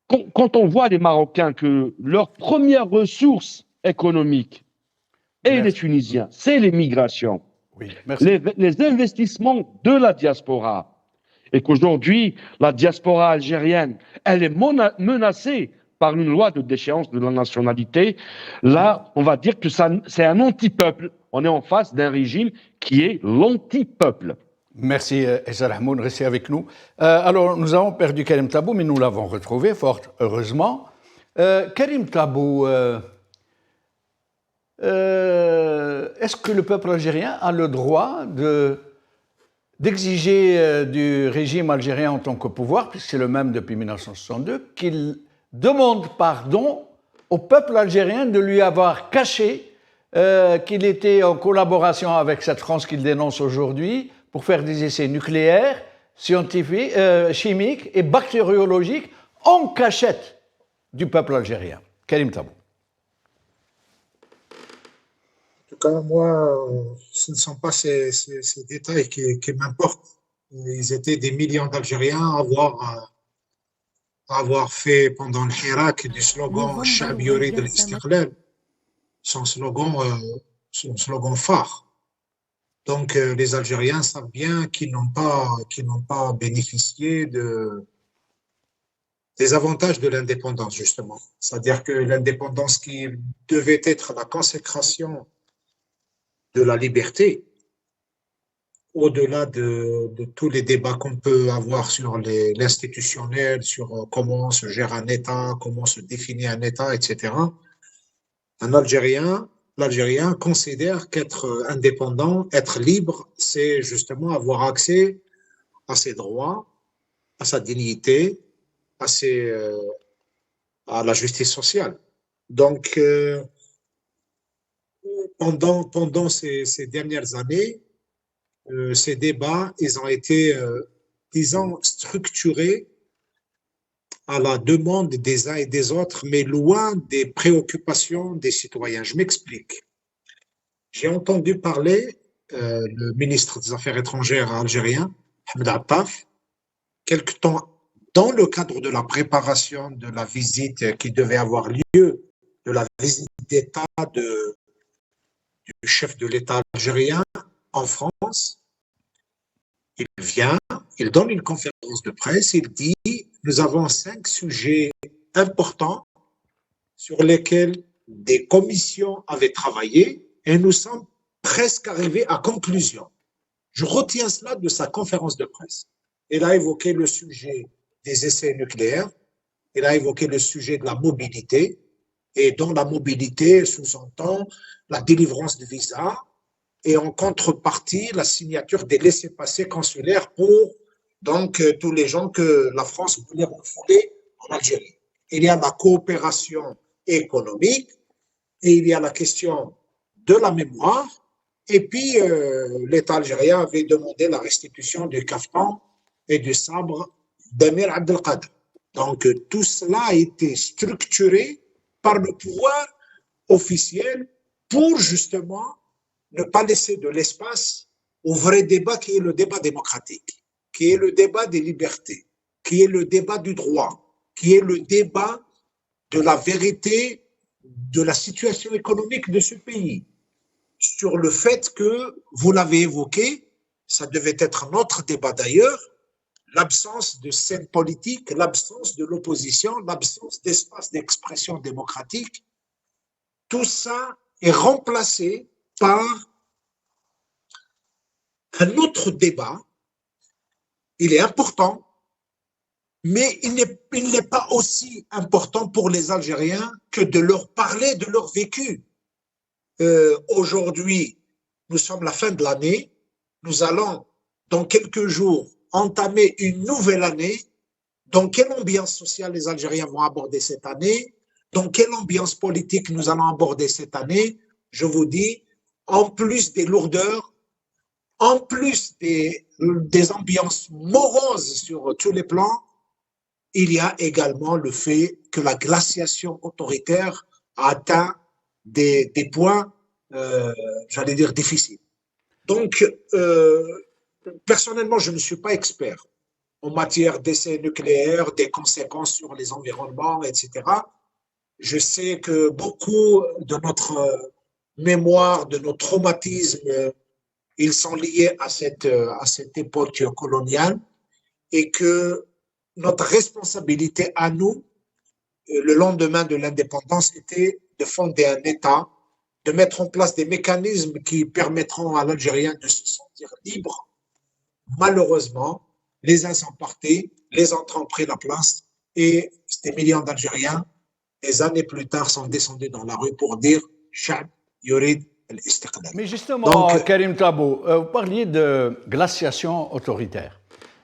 quand on voit les Marocains que leur première ressource économique et les Tunisiens, c'est les migrations, oui, merci. Les investissements de la diaspora. Et qu'aujourd'hui, la diaspora algérienne, elle est menacée par une loi de déchéance de la nationalité. Là, on va dire que c'est un anti-peuple. On est en face d'un régime qui est l'anti-peuple. Merci, Essa Rahmoun, restez avec nous. Alors, nous avons perdu Karim Tabou, mais nous l'avons retrouvé, fort heureusement. Karim Tabou, est-ce que le peuple algérien a le droit d'exiger du régime algérien en tant que pouvoir, puisque c'est le même depuis 1962, qu'il demande pardon au peuple algérien de lui avoir caché qu'il était en collaboration avec cette France qu'il dénonce aujourd'hui pour faire des essais nucléaires, scientifiques, chimiques et bactériologiques en cachette du peuple algérien? Karim Tabou. En tout cas, moi, ce ne sont pas ces détails qui m'importent. Ils étaient des millions d'Algériens à avoir fait pendant le Hirak du slogan « Sha'b yurid al-istiqlal », son slogan phare. Donc, les Algériens savent bien qu'ils n'ont pas bénéficié des avantages de l'indépendance, justement. C'est-à-dire que l'indépendance qui devait être la consécration de la liberté, au-delà de tous les débats qu'on peut avoir sur l'institutionnel, sur comment se gère un État, comment se définit un État, etc. L'Algérien considère qu'être indépendant, être libre, c'est justement avoir accès à ses droits, à sa dignité, à la justice sociale. Donc, pendant ces dernières années, ces débats, ils ont été, disons, structurés à la demande des uns et des autres, mais loin des préoccupations des citoyens. Je m'explique. J'ai entendu parler le ministre des Affaires étrangères algérien, Ahmed Attaf, quelque temps dans le cadre de la préparation de la visite qui devait avoir lieu, de la visite d'État du chef de l'État algérien en France. Il vient, il donne une conférence de presse, il dit « Nous avons 5 sujets importants sur lesquels des commissions avaient travaillé et nous sommes presque arrivés à conclusion. » Je retiens cela de sa conférence de presse. Il a évoqué le sujet des essais nucléaires, il a évoqué le sujet de la mobilité, et dans la mobilité sous-entend la délivrance de visas, et en contrepartie, la signature des laissez-passer consulaires pour donc tous les gens que la France voulait refouler en Algérie. Il y a la coopération économique et il y a la question de la mémoire. Et puis, l'État algérien avait demandé la restitution du caftan et du sabre d'Amir Abdelkader. Donc, tout cela a été structuré par le pouvoir officiel pour justement ne pas laisser de l'espace au vrai débat qui est le débat démocratique, qui est le débat des libertés, qui est le débat du droit, qui est le débat de la vérité de la situation économique de ce pays, sur le fait que, vous l'avez évoqué, ça devait être notre débat d'ailleurs, l'absence de scène politique, l'absence de l'opposition, l'absence d'espace d'expression démocratique, tout ça est remplacé par un autre débat. Il est important, mais il n'est pas aussi important pour les Algériens que de leur parler de leur vécu. Aujourd'hui, nous sommes à la fin de l'année, nous allons dans quelques jours entamer une nouvelle année. Dans quelle ambiance sociale les Algériens vont aborder cette année? Dans quelle ambiance politique nous allons aborder cette année? Je vous dis, en plus des lourdeurs, en plus des ambiances moroses sur tous les plans, il y a également le fait que la glaciation autoritaire a atteint des points, j'allais dire, difficiles. Donc, personnellement, je ne suis pas expert en matière d'essais nucléaires, des conséquences sur les environnements, etc. Je sais que beaucoup de notre mémoire, de nos traumatismes, ils sont liés à cette époque coloniale et que notre responsabilité à nous, le lendemain de l'indépendance, était de fonder un État, de mettre en place des mécanismes qui permettront à l'Algérien de se sentir libre. Malheureusement, les uns sont partis, les autres ont pris la place et des millions d'Algériens, des années plus tard, sont descendus dans la rue pour dire « Sha'b yurid al-istiqlal ». Mais justement, Karim Tabou, vous parliez de glaciation autoritaire.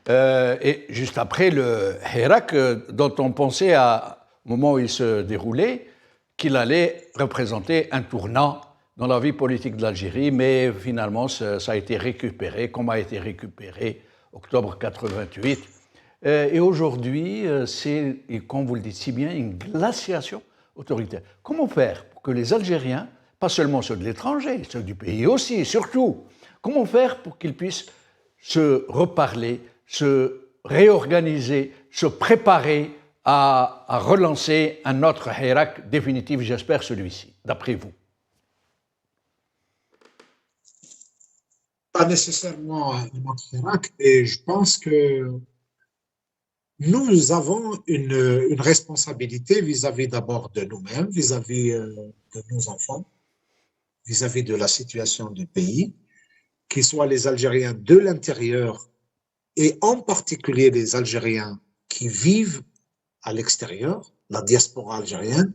Et juste après le Hirak, dont on pensait au moment où il se déroulait, qu'il allait représenter un tournant dans la vie politique de l'Algérie, mais finalement ça a été récupéré, comme a été récupéré octobre 88. Et aujourd'hui, c'est, comme vous le dites si bien, une glaciation autoritaire. Comment faire pour que les Algériens, pas seulement ceux de l'étranger, ceux du pays aussi, et surtout, comment faire pour qu'ils puissent se reparler, se réorganiser, se préparer à relancer un autre Hirak définitif, j'espère celui-ci, d'après vous? Pas nécessairement un autre Hirak, et je pense que nous avons une responsabilité vis-à-vis d'abord de nous-mêmes, vis-à-vis de nos enfants, vis-à-vis de la situation du pays, qu'ils soient les Algériens de l'intérieur et en particulier les Algériens qui vivent à l'extérieur, la diaspora algérienne.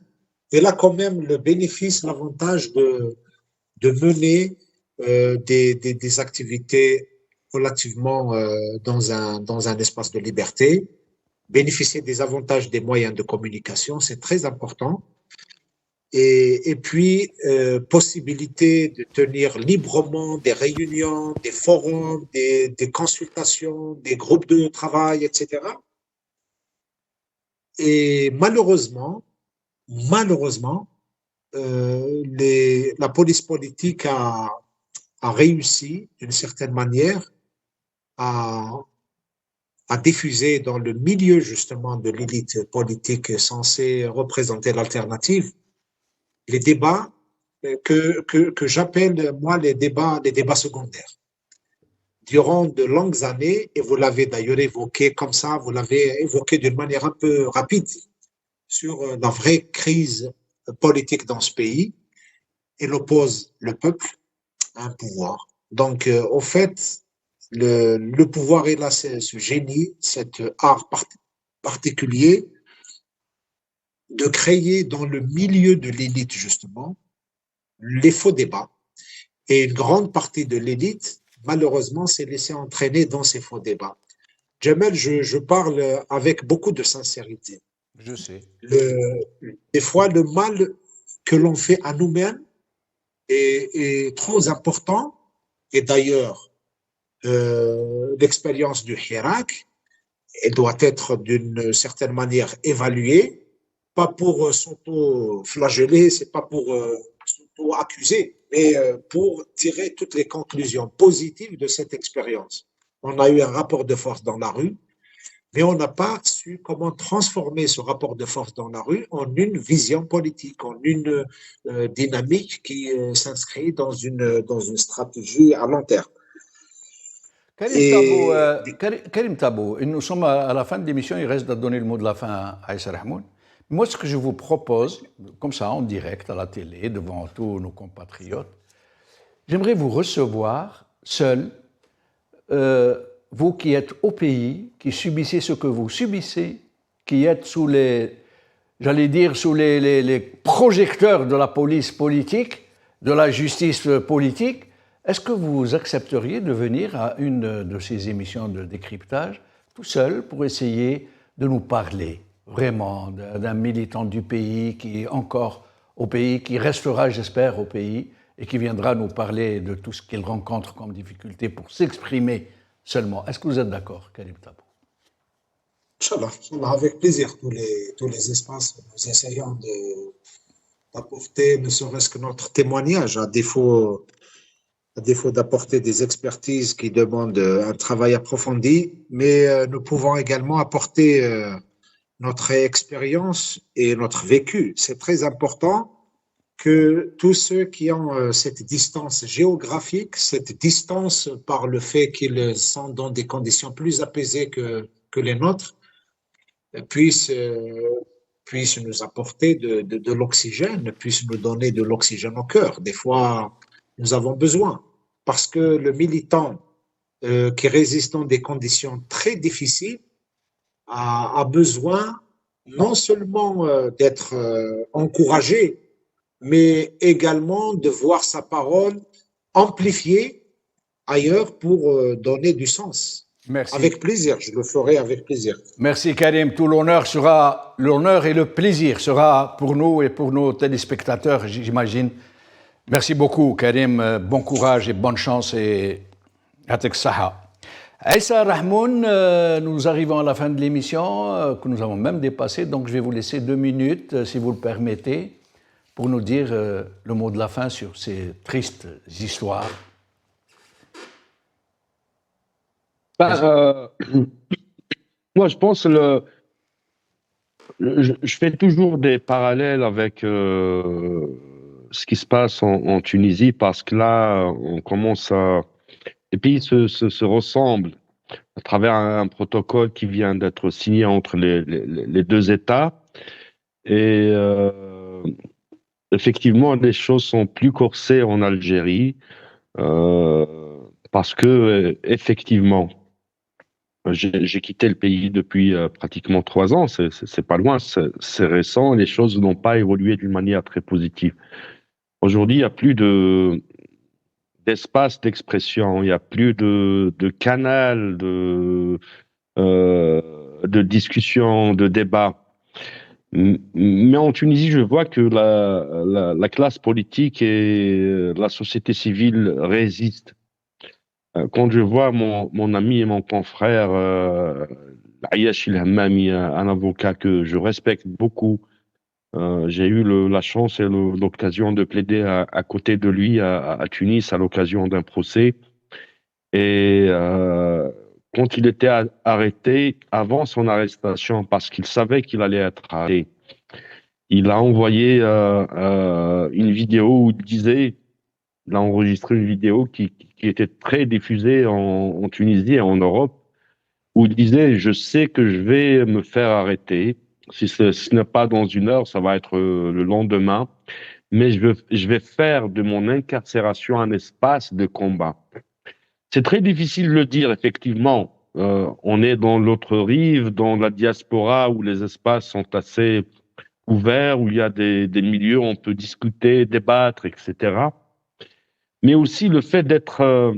Elle a quand même le bénéfice, l'avantage de mener des activités relativement dans un espace de liberté, bénéficier des avantages des moyens de communication, c'est très important. Et puis, possibilité de tenir librement des réunions, des forums, des consultations, des groupes de travail, etc. Et malheureusement, la police politique a réussi, d'une certaine manière, à diffuser dans le milieu, justement, de l'élite politique censée représenter l'alternative, les débats que j'appelle, moi, les débats secondaires. Durant de longues années, et vous l'avez d'ailleurs évoqué comme ça, vous l'avez évoqué d'une manière un peu rapide, sur la vraie crise politique dans ce pays, elle oppose le peuple à un pouvoir. Donc, au fait, le pouvoir est là, ce génie, cet art particulier de créer dans le milieu de l'élite, justement, les faux débats. Et une grande partie de l'élite, malheureusement, s'est laissée entraîner dans ces faux débats. Jamel, je parle avec beaucoup de sincérité. Je sais. Des fois, le mal que l'on fait à nous-mêmes est trop important. Et d'ailleurs, l'expérience du Hirak, elle doit être d'une certaine manière évaluée, pas pour s'auto-flageller, c'est pas pour s'auto-accuser, mais pour tirer toutes les conclusions positives de cette expérience. On a eu un rapport de force dans la rue, Mais on n'a pas su comment transformer ce rapport de force dans la rue en une vision politique, en une dynamique qui s'inscrit dans une stratégie à long terme. Karim Tabou, nous sommes à la fin de l'émission, il reste à donner le mot de la fin à Aïssa Rahmoun. Moi, ce que je vous propose, comme ça, en direct, à la télé, devant tous nos compatriotes, j'aimerais vous recevoir seul, vous qui êtes au pays, qui subissez ce que vous subissez, qui êtes sous les, j'allais dire, sous les projecteurs de la police politique, de la justice politique. Est-ce que vous accepteriez de venir à une de ces émissions de décryptage tout seul pour essayer de nous parler vraiment d'un militant du pays qui est encore au pays, qui restera, j'espère, au pays et qui viendra nous parler de tout ce qu'il rencontre comme difficulté pour s'exprimer seulement. Est-ce que vous êtes d'accord, Karim Tabou? Inch'Allah, avec plaisir, tous les espaces, nous essayons d'apporter ne serait-ce que notre témoignage, à défaut d'apporter des expertises qui demandent un travail approfondi, mais nous pouvons également apporter notre expérience et notre vécu. C'est très important que tous ceux qui ont cette distance géographique, cette distance par le fait qu'ils sont dans des conditions plus apaisées que les nôtres, puissent nous apporter de l'oxygène, puissent nous donner de l'oxygène au cœur. Des fois, nous avons besoin, parce que le militant qui résiste dans des conditions très difficiles a besoin non seulement d'être encouragé, mais également de voir sa parole amplifiée ailleurs pour donner du sens. Merci. Avec plaisir, je le ferai avec plaisir. Merci Karim, tout l'honneur et le plaisir sera pour nous et pour nos téléspectateurs, j'imagine. Merci beaucoup Karim, bon courage et bonne chance et Atek Saha. Aïssa Rahmoun, nous arrivons à la fin de l'émission, que nous avons même dépassé, donc je vais vous laisser 2 minutes, si vous le permettez, pour nous dire le mot de la fin sur ces tristes histoires. Moi, je pense je fais toujours des parallèles avec ce qui se passe en Tunisie, parce que là, on commence à... Les pays se ressemblent à travers un protocole qui vient d'être signé entre les deux États. Et effectivement, les choses sont plus corsées en Algérie parce que, effectivement, j'ai quitté le pays depuis pratiquement 3 ans. C'est pas loin, c'est récent. Les choses n'ont pas évolué d'une manière très positive. Aujourd'hui, il n'y a plus d'espace d'expression, il n'y a plus de canal de discussion, de débat. Mais en Tunisie, je vois que la classe politique et la société civile résistent. Quand je vois mon ami et mon confrère Ayash El Hammami, un avocat que je respecte beaucoup, j'ai eu la chance et l'occasion de plaider à côté de lui à Tunis à l'occasion d'un procès. Et quand il était arrêté, avant son arrestation, parce qu'il savait qu'il allait être arrêté, il a envoyé une vidéo où il a enregistré une vidéo qui était très diffusée en Tunisie et en Europe, où il disait « Je sais que je vais me faire arrêter. Si ce n'est pas dans 1 heure, ça va être le lendemain. Mais je vais faire de mon incarcération un espace de combat. » C'est très difficile de le dire, effectivement. On est dans l'autre rive, dans la diaspora, où les espaces sont assez ouverts, où il y a des milieux où on peut discuter, débattre, etc. Mais aussi le fait d'être...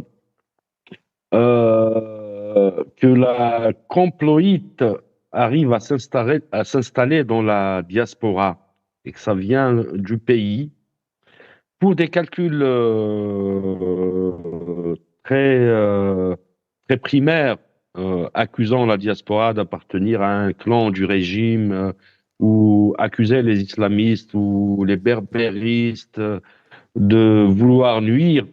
que la comploïte arrive à s'installer dans la diaspora et que ça vient du pays pour des calculs très primaires, accusant la diaspora d'appartenir à un clan du régime ou accuser les islamistes ou les berbéristes de vouloir nuire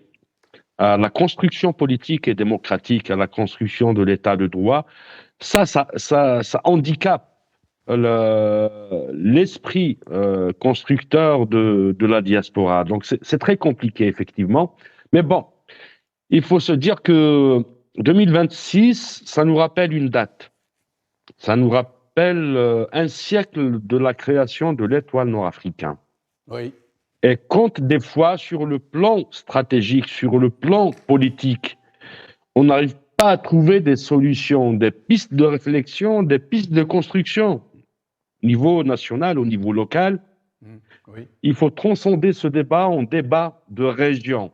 à la construction politique et démocratique, à la construction de l'état de droit, ça handicape l'esprit constructeur de la diaspora. Donc c'est très compliqué, effectivement. Mais bon, il faut se dire que 2026, ça nous rappelle une date. Ça nous rappelle un siècle de la création de l'étoile nord-africain. Oui. Et compte des fois, sur le plan stratégique, sur le plan politique, on n'arrive pas à trouver des solutions, des pistes de réflexion, des pistes de construction. Au niveau national, au niveau local, Oui. il faut transcender ce débat en débat de région.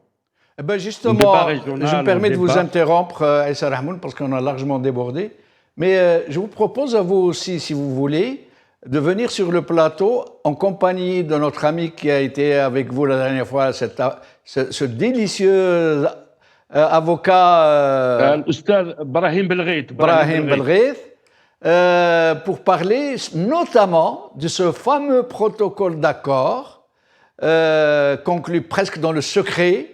Eh ben justement, je me permets de vous interrompre, Aïssa Rahmoun, parce qu'on a largement débordé. Mais je vous propose à vous aussi, si vous voulez, de venir sur le plateau en compagnie de notre ami qui a été avec vous la dernière fois, ce délicieux avocat Brahim Belghait. Brahim Belghait, pour parler notamment de ce fameux protocole d'accord conclu presque dans le secret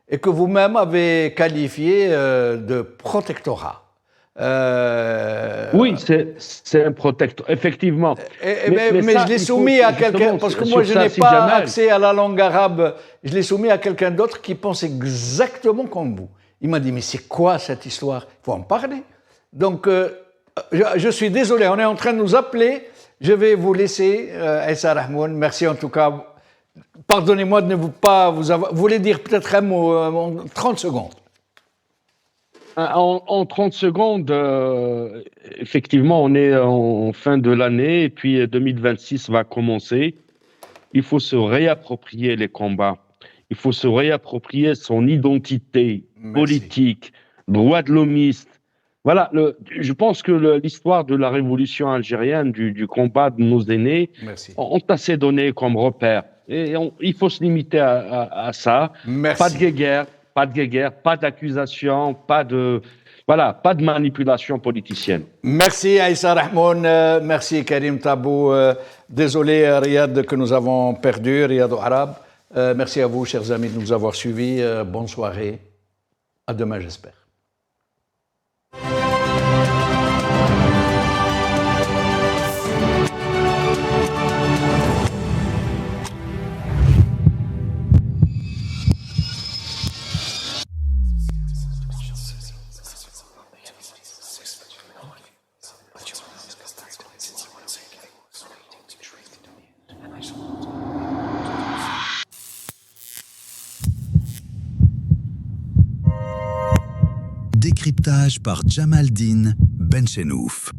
et que vous-même avez qualifié de protectorat. Oui, c'est un protecteur, effectivement. Mais je l'ai soumis à quelqu'un, parce que moi je n'ai pas accès à la langue arabe, je l'ai soumis à quelqu'un d'autre qui pense exactement comme vous. Il m'a dit, mais c'est quoi cette histoire? Il faut en parler. Donc, je suis désolé, on est en train de nous appeler. Je vais vous laisser, Aïssa Rahmoun. Merci en tout cas. Pardonnez-moi de ne pas vous avoir... Vous voulez dire peut-être un mot en 30 secondes? En 30 secondes, effectivement, on est en fin de l'année et puis 2026 va commencer. Il faut se réapproprier les combats. Il faut se réapproprier son identité politique, droit de l'homiste. Voilà, je pense que l'histoire de la révolution algérienne, du combat de nos aînés, ont assez donné comme repère. Et il faut se limiter à ça. Pas de guéguerre. Pas de guéguerre, pas d'accusation, pas de manipulation politicienne. Merci Aïssa Rahmoun, merci Karim Tabou. Désolé Riyad que nous avons perdu, Riyad Arabe. Merci à vous chers amis de nous avoir suivis. Bonne soirée. À demain j'espère. Décryptage par Jamaldine Benchenouf.